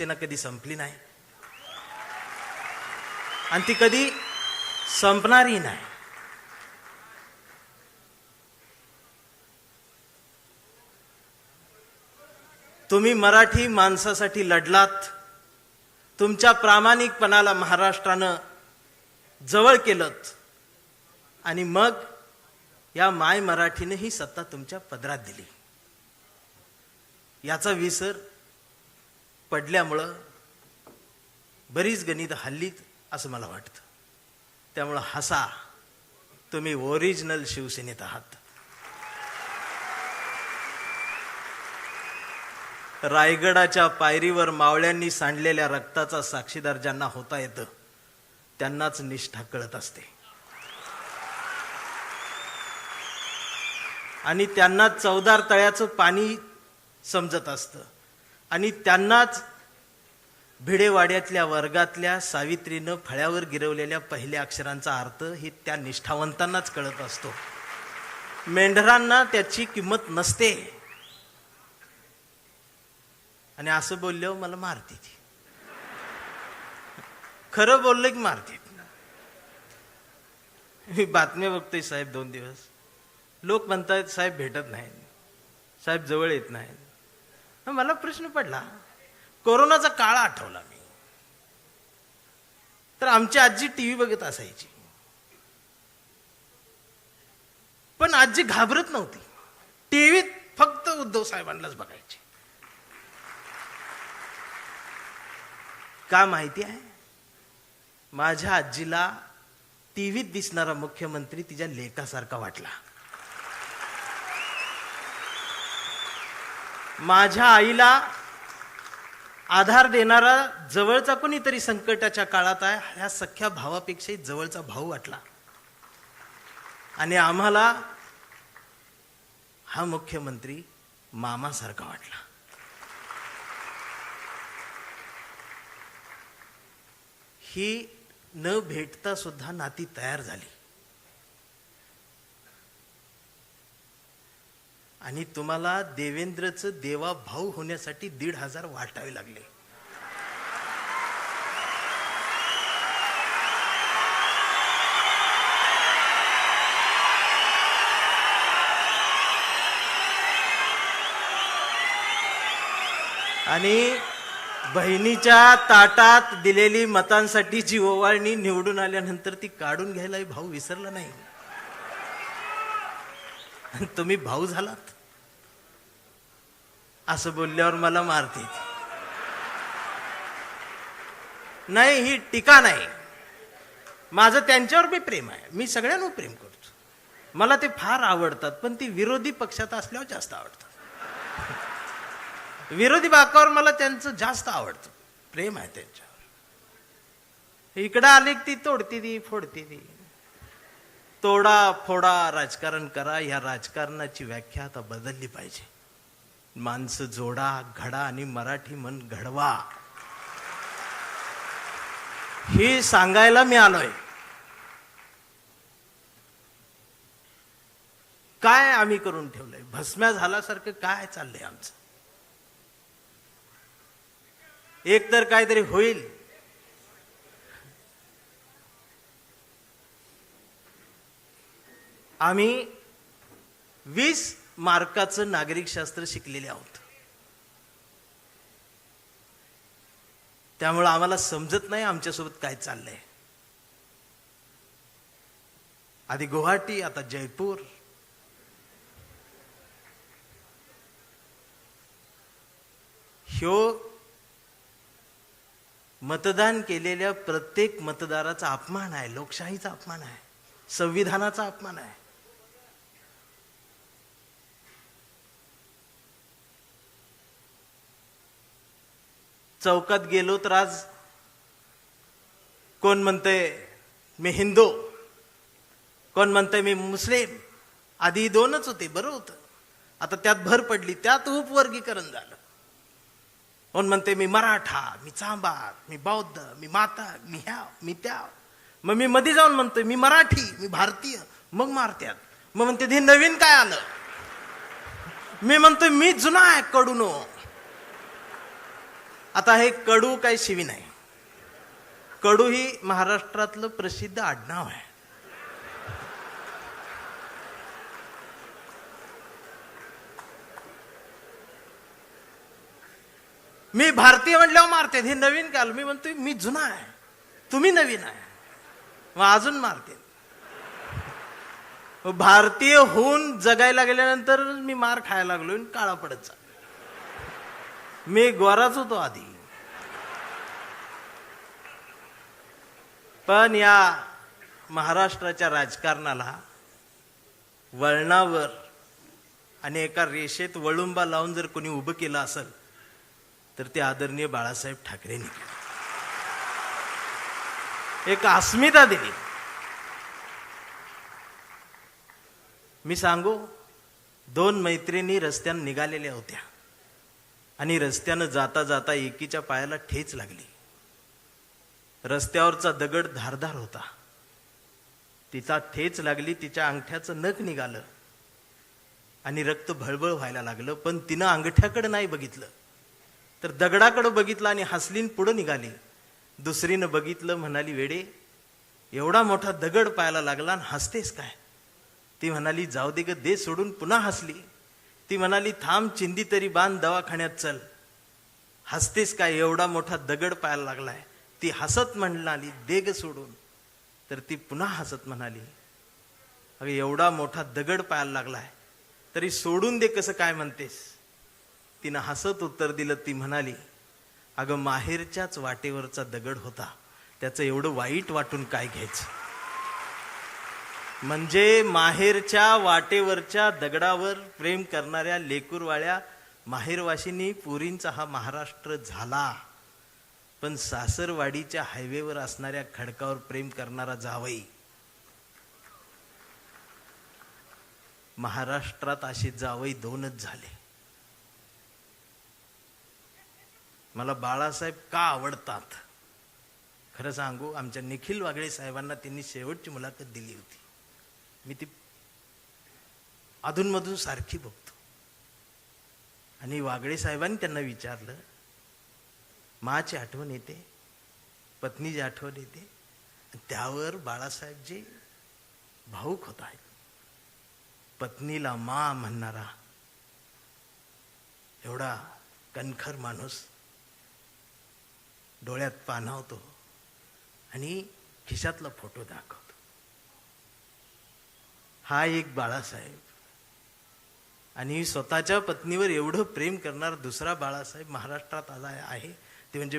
ना कधी संपली नाही आणि ती कधी संपणारही नाही. तुम्ही मराठी माणसासाठी लढलात. तुमच्या प्रामाणिकपणाला महाराष्ट्रानं जवळ केलंत आणि मग या माय मराठीने ही सत्ता तुमच्या पदरात दिली. याचा विसर पडल्यामुळं बरीच गणित हल्लीत असं मला वाटतं. त्यामुळं हसा, तुम्ही ओरिजिनल शिवसेनेत आहात. रायगडाच्या पायरीवर मावळ्यांनी सांडलेल्या रक्ताचा साक्षीदार ज्यांना होता येतं त्यांनाच निष्ठा कळत असते आणि त्यांना चवदार तळ्याचं पाणी समजत असतं आणि त्यांनाच भिडेवाड्यातल्या वर्गातल्या सावित्रीनं फळ्यावर गिरवलेल्या पहिल्या अक्षरांचा अर्थ हे त्या निष्ठावंतांनाच कळत असतो. मेंढरांना त्याची किंमत नसते. आणि असं बोलल्यावर मला मारते ती. खरं बोललं की मारते. मी बातम्या बघतोय साहेब 2 दिवस. लोक म्हणतात साहेब भेटत नाही, साहेब जवळ येत नाही. मला प्रश्न पडला, कोरोनाचा काळ आठवला मी. तर आमची आजी टीव्ही बघत असायची, पण आजी घाबरत नव्हती. टीव्हीत फक्त उद्धव साहेबांनाच बघायची. का माहिती आहे? माझ्या आजीला टीव्हीत दिसणारा मुख्यमंत्री तिच्या लेकासारखा वाटला. माझ्या आईला आधार देणारा जवळचा कोणीतरी संकटाच्या काळात आहे ह्या सख्या भावापेक्षाही जवळचा भाऊ वाटला. आणि आम्हाला हा मुख्यमंत्री मामासारखा वाटला. ही न भेटता सुद्धा नाती तयार झाली आणि तुम्हाला देवेंद्रचं देवा भाऊ होण्यासाठी 1,500 वाटावे लागले. आणि बहिणीच्या ताटात दिलेली मतांसाठी जी ओवाळणी निवडून आल्यानंतर ती काढून घ्यायलाही भाऊ विसरला नाही. तुम्ही भाऊ झालात असं बोलल्यावर मला मारते. नाही, ही टीका नाही. माझं त्यांच्यावर बी प्रेम आहे. मी सगळ्यांवर प्रेम करतो. मला ते फार आवडतात, पण ती विरोधी पक्षात असल्यावर जास्त आवडतात. विरोधी बाकावर मला त्यांचं जास्त आवडतं, प्रेम आहे त्यांच्यावर. इकडं आले ती तोडती ती फोडती ती. तोडा फोडा राजकारण करा. या राजकारणाची व्याख्या आता बदलली पाहिजे. माणसं जोडा, घडा आणि मराठी मन घडवा हे सांगायला मी आलोय. काय आम्ही करून ठेवलंय? भस्म्या झाल्यासारखं काय चाललंय आमचं? एक तर काहीतरी होईल. आम्ही 20 मार्काचं नागरिकशास्त्र शिकलेले आहोत. त्यामुळे आम्हाला समजत नाही आमच्यासोबत काय चाललंय. आधी गुवाहाटी, आता जयपूर. ह्यो मतदान केलेल्या प्रत्येक मतदाराचा अपमान आहे. लोकशाहीचा अपमान आहे. संविधानाचा अपमान आहे. चौकात गेलो तर आज कोण म्हणतंय मी हिंदू, कोण म्हणतंय मी मुस्लिम. आधी 2च होते, बरं होतं. आता त्यात भर पडली, त्यात उपवर्गीकरण झालं. कोण म्हणते मी मराठा, मी चांभार, मी बौद्ध, मी माता, मी ह्या, मी त्या. मग मी मध्ये जाऊन म्हणतोय मी मराठी, मी भारतीय. मग मारत्यात. मग म्हणते हे नवीन काय आलं? मी म्हणतोय मी जुना आहे, कडूनो. आता हे कडू काही शिवी नाही. कडू ही महाराष्ट्रातलं प्रसिद्ध आडनाव आहे. मी भारतीय म्हटल्यावर मारते. हे नवीन काल मी म्हणतोय मी जुना आहे, तुम्ही नवीन आहे, मग अजून मारते. भारतीय होऊन जगायला गेल्यानंतर मी मार खायला लागलो, काळा पडत चाललो. मी गोराच होतो आधी. पण या महाराष्ट्राच्या राजकारणाला वळणावर आणि एका रेषेत वळुंबा लावून जर कोणी उभं केलं असेल तर ते आदरणीय बाळासाहेब ठाकरेंनी केलं. एक अस्मिता दिली. मी सांगू, 2 मैत्रिणी रस्त्यानं निघालेल्या होत्या आणि रस्त्यानं जाता जाता एकीच्या पायाला ठेच लागली. रस्त्यावरचा दगड धारदार होता. तिचा ठेच लागली, तिच्या अंगठ्याचं नख निघालं आणि रक्त भळभळ व्हायला लागलं. पण तिनं अंगठ्याकडे नाही बघितलं, तर दगडाकडे बघितलं आणि हसलीन पुढं निघाली. दुसरीनं बघितलं, म्हणाली, वेडे, एवढा मोठा दगड पायाला लागला आणि हसतेस काय? ती म्हणाली, जाऊ दे ग, दे सोडून. पुन्हा हसली. ती म्हणाली, थांब, चिंदी तरी बांध, दवाखान्यात चल. हसतेस काय? एवढा मोठा दगड पायाला लागलाय. ती हसत म्हणाली, दे ग सोडून. तर ती पुन्हा हसत म्हणाली, अगं एवढा मोठा दगड पायाला लागलाय तरी सोडून दे कसं काय म्हणतेस? तिनं हसत उत्तर दिलं. ती म्हणाली, अगं माहेरच्याच वाटेवरचा दगड होता, त्याचं एवढं वाईट वाटून काय घ्यायचं? म्हणजे माहेरच्या वाटेवरच्या दगडावर प्रेम करणाऱ्या लेकूरवाळ्या माहेरवाशिनी पुरींचा हा महाराष्ट्र झाला. पण सासरवाडीच्या हायवेवर असणाऱ्या खडकावर प्रेम करणारा जावई, महाराष्ट्रात असे जावई 2च झाले. मला बाळासाहेब का आवडतात खरं सांगू, आमच्या निखिल वागळे साहेबांना त्यांनी शेवटची मुलाखत दिली होती. मी ती अधूनमधून सारखी बघतो. आणि वागळे साहेबांनी त्यांना विचारलं, माची आठवण येते, पत्नीची आठवण येते? त्यावर बाळासाहेब जे भाऊक होत आहेत. पत्नीला मा म्हणणारा एवढा कणखर माणूस डोळ्यात पाणावतो आणि खिशातला फोटो दाखवतो. हा एक बाळासाहेब. आणि स्वतःच्या पत्नीवर एवढं प्रेम करणारा दुसरा बाळासाहेब महाराष्ट्रात आला आहे, ते म्हणजे